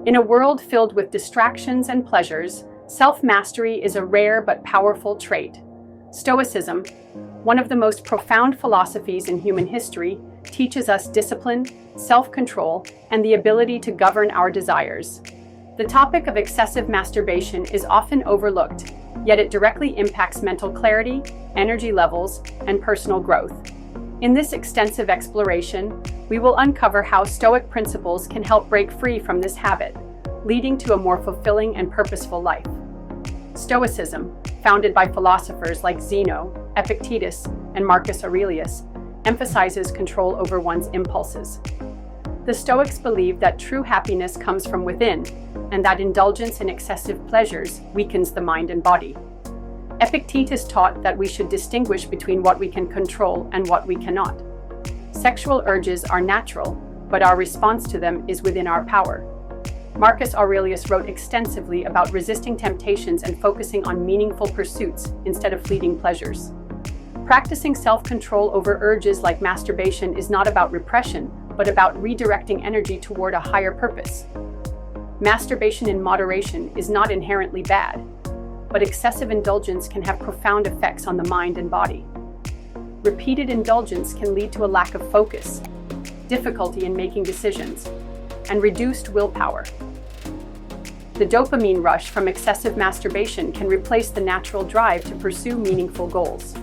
In a world filled with distractions and pleasures, self-mastery is a rare but powerful trait. Stoicism, one of the most profound philosophies in human history, teaches us discipline, self-control, and the ability to govern our desires. The topic of excessive masturbation is often overlooked, yet it directly impacts mental clarity, energy levels, and personal growth. In this extensive exploration, we will uncover how Stoic principles can help break free from this habit, leading to a more fulfilling and purposeful life. Stoicism, founded by philosophers like Zeno, Epictetus, and Marcus Aurelius, emphasizes control over one's impulses. The Stoics believe that true happiness comes from within, and that indulgence in excessive pleasures weakens the mind and body. Epictetus taught that we should distinguish between what we can control and what we cannot. Sexual urges are natural, but our response to them is within our power. Marcus Aurelius wrote extensively about resisting temptations and focusing on meaningful pursuits instead of fleeting pleasures. Practicing self-control over urges like masturbation is not about repression, but about redirecting energy toward a higher purpose. Masturbation in moderation is not inherently bad, but excessive indulgence can have profound effects on the mind and body. Repeated indulgence can lead to a lack of focus, difficulty in making decisions, and reduced willpower. The dopamine rush from excessive masturbation can replace the natural drive to pursue meaningful goals.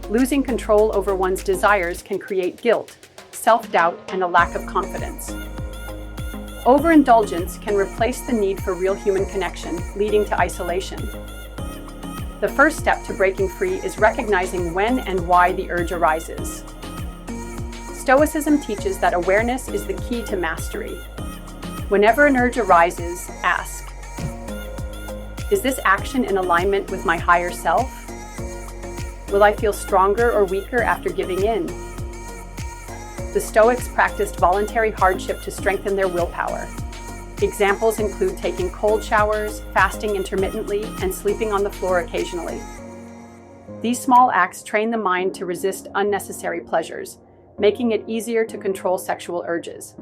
Losing control over one's desires can create guilt, self-doubt, and a lack of confidence. Overindulgence can replace the need for real human connection, leading to isolation. The first step to breaking free is recognizing when and why the urge arises. Stoicism teaches that awareness is the key to mastery. Whenever an urge arises, ask, is this action in alignment with my higher self? Will I feel stronger or weaker after giving in? The Stoics practiced voluntary hardship to strengthen their willpower. Examples include taking cold showers, fasting intermittently, and sleeping on the floor occasionally. These small acts train the mind to resist unnecessary pleasures, making it easier to control sexual urges.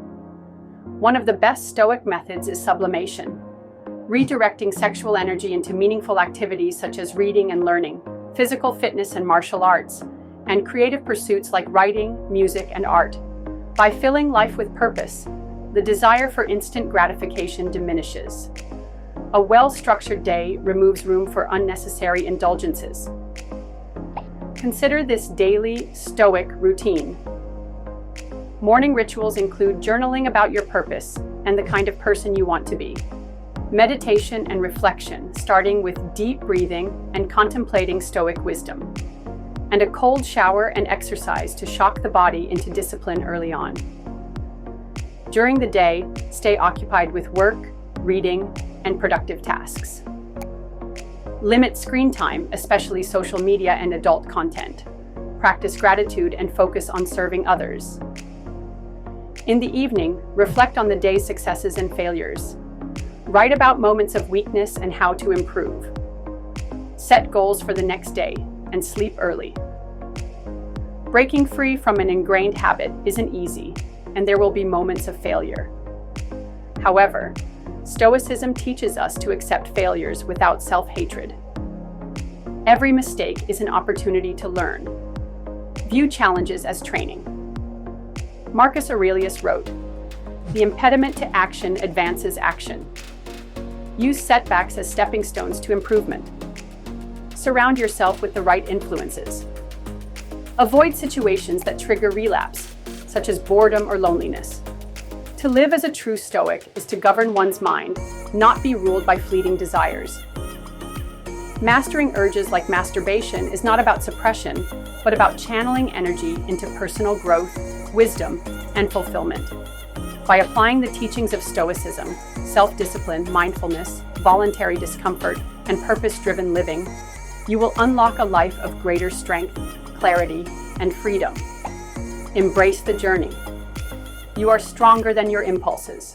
One of the best Stoic methods is sublimation, redirecting sexual energy into meaningful activities such as reading and learning, physical fitness and martial arts, and creative pursuits like writing, music, and art. By filling life with purpose, the desire for instant gratification diminishes. A well-structured day removes room for unnecessary indulgences. Consider this daily Stoic routine. Morning rituals include journaling about your purpose and the kind of person you want to be. Meditation and reflection, starting with deep breathing and contemplating Stoic wisdom. And a cold shower and exercise to shock the body into discipline early on. During the day, stay occupied with work, reading, and productive tasks. Limit screen time, especially social media and adult content. Practice gratitude and focus on serving others. In the evening, reflect on the day's successes and failures. Write about moments of weakness and how to improve. Set goals for the next day and sleep early. Breaking free from an ingrained habit isn't easy, and there will be moments of failure. However, Stoicism teaches us to accept failures without self-hatred. Every mistake is an opportunity to learn. View challenges as training. Marcus Aurelius wrote, "The impediment to action advances action." Use setbacks as stepping stones to improvement. Surround yourself with the right influences. Avoid situations that trigger relapse, such as boredom or loneliness. To live as a true Stoic is to govern one's mind, not be ruled by fleeting desires. Mastering urges like masturbation is not about suppression, but about channeling energy into personal growth, wisdom, and fulfillment. By applying the teachings of Stoicism, self-discipline, mindfulness, voluntary discomfort, and purpose-driven living, you will unlock a life of greater strength, clarity, and freedom. Embrace the journey. You are stronger than your impulses.